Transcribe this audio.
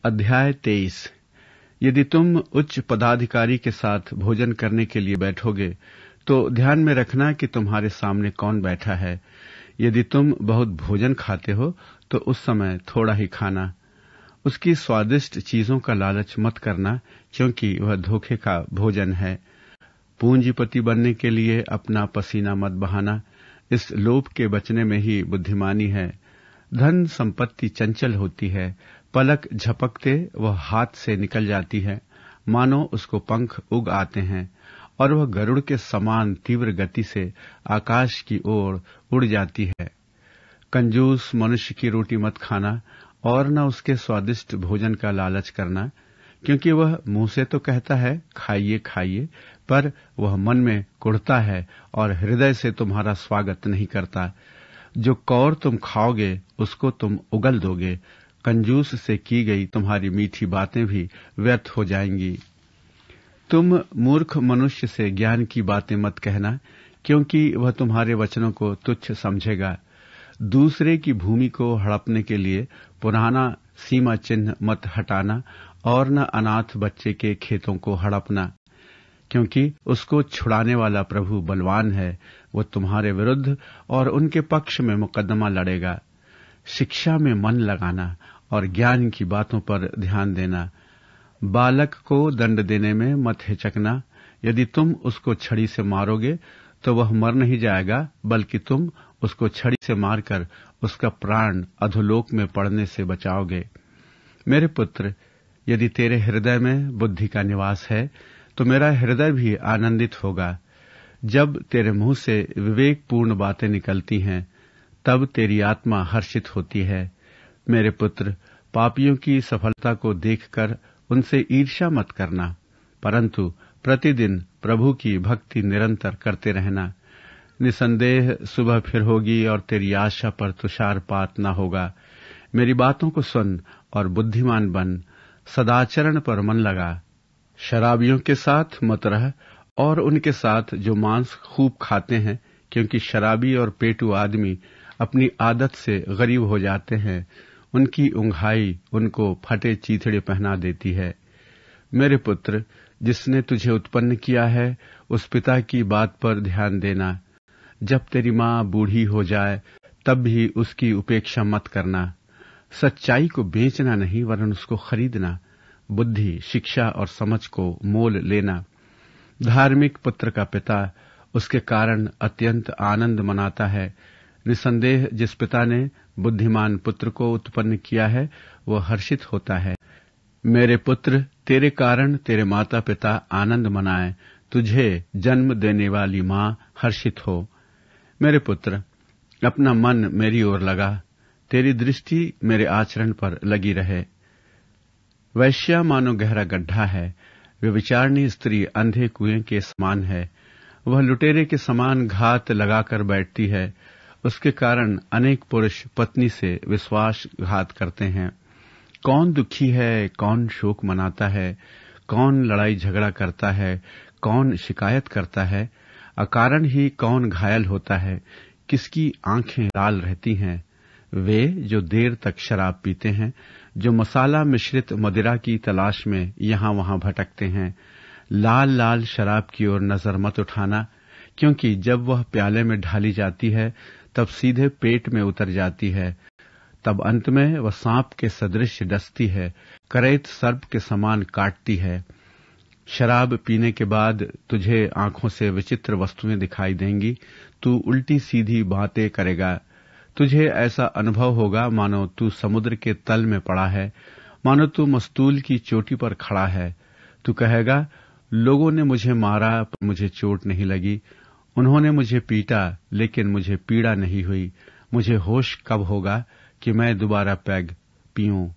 अध्याय 23। यदि तुम उच्च पदाधिकारी के साथ भोजन करने के लिए बैठोगे तो ध्यान में रखना कि तुम्हारे सामने कौन बैठा है। यदि तुम बहुत भोजन खाते हो तो उस समय थोड़ा ही खाना। उसकी स्वादिष्ट चीजों का लालच मत करना, क्योंकि वह धोखे का भोजन है। पूंजीपति बनने के लिए अपना पसीना मत बहाना, इस लोभ के बचने में ही बुद्धिमानी है। धन संपत्ति चंचल होती है, पलक झपकते वह हाथ से निकल जाती है, मानो उसको पंख उग आते हैं और वह गरुड़ के समान तीव्र गति से आकाश की ओर उड़ जाती है। कंजूस मनुष्य की रोटी मत खाना और न उसके स्वादिष्ट भोजन का लालच करना, क्योंकि वह मुंह से तो कहता है खाइए खाइए, पर वह मन में कुढ़ता है और हृदय से तुम्हारा स्वागत नहीं करता। जो कौर तुम खाओगे उसको तुम उगल दोगे। कंजूस से की गई तुम्हारी मीठी बातें भी व्यर्थ हो जाएंगी। तुम मूर्ख मनुष्य से ज्ञान की बातें मत कहना, क्योंकि वह तुम्हारे वचनों को तुच्छ समझेगा। दूसरे की भूमि को हड़पने के लिए पुराना सीमा चिन्ह मत हटाना और न अनाथ बच्चे के खेतों को हड़पना, क्योंकि उसको छुड़ाने वाला प्रभु बलवान है। वो तुम्हारे विरुद्ध और उनके पक्ष में मुकदमा लड़ेगा। शिक्षा में मन लगाना और ज्ञान की बातों पर ध्यान देना। बालक को दंड देने में मत हिचकना। यदि तुम उसको छड़ी से मारोगे तो वह मर नहीं जाएगा, बल्कि तुम उसको छड़ी से मारकर उसका प्राण अधोलोक में पड़ने से बचाओगे। मेरे पुत्र, यदि तेरे हृदय में बुद्धि का निवास है तो मेरा हृदय भी आनंदित होगा। जब तेरे मुंह से विवेकपूर्ण बातें निकलती हैं, तब तेरी आत्मा हर्षित होती है। मेरे पुत्र, पापियों की सफलता को देखकर उनसे ईर्ष्या मत करना, परंतु प्रतिदिन प्रभु की भक्ति निरंतर करते रहना। निसंदेह सुबह फिर होगी और तेरी आशा पर तुषारपात न होगा। मेरी बातों को सुन और बुद्धिमान बन, सदाचरण पर मन लगा। शराबियों के साथ मत रह और उनके साथ जो मांस खूब खाते हैं, क्योंकि शराबी और पेटू आदमी अपनी आदत से गरीब हो जाते हैं। उनकी उंघाई उनको फटे चीथड़े पहना देती है। मेरे पुत्र, जिसने तुझे उत्पन्न किया है उस पिता की बात पर ध्यान देना। जब तेरी माँ बूढ़ी हो जाए तब भी उसकी उपेक्षा मत करना। सच्चाई को बेचना नहीं, वरन उसको खरीदना। बुद्धि, शिक्षा और समझ को मोल लेना। धार्मिक पुत्र का पिता उसके कारण अत्यंत आनंद मनाता है। निसंदेह जिस पिता ने बुद्धिमान पुत्र को उत्पन्न किया है वह हर्षित होता है। मेरे पुत्र, तेरे कारण तेरे माता पिता आनंद मनाएं, तुझे जन्म देने वाली माँ हर्षित हो। मेरे पुत्र, अपना मन मेरी ओर लगा, तेरी दृष्टि मेरे आचरण पर लगी रहे। वैश्या मानो गहरा गड्ढा है, व्यभिचारिणी स्त्री अंधे कुएं के समान है। वह लुटेरे के समान घात लगाकर बैठती है। उसके कारण अनेक पुरुष पत्नी से विश्वासघात करते हैं। कौन दुखी है, कौन शोक मनाता है, कौन लड़ाई झगड़ा करता है, कौन शिकायत करता है, अकारण ही कौन घायल होता है, किसकी आंखें लाल रहती हैं। वे जो देर तक शराब पीते हैं, जो मसाला मिश्रित मदिरा की तलाश में यहां वहां भटकते हैं। लाल लाल शराब की ओर नजर मत उठाना, क्योंकि जब वह प्याले में ढाली जाती है तब सीधे पेट में उतर जाती है। तब अंत में वह सांप के सदृश डसती है, करैत सर्प के समान काटती है। शराब पीने के बाद तुझे आंखों से विचित्र वस्तुएं दिखाई देंगी। तू उल्टी सीधी बातें करेगा। तुझे ऐसा अनुभव होगा मानो तू समुद्र के तल में पड़ा है, मानो तू मस्तूल की चोटी पर खड़ा है। तू कहेगा, लोगों ने मुझे मारा पर मुझे चोट नहीं लगी, उन्होंने मुझे पीटा लेकिन मुझे पीड़ा नहीं हुई। मुझे होश कब होगा कि मैं दोबारा पैग पीऊं।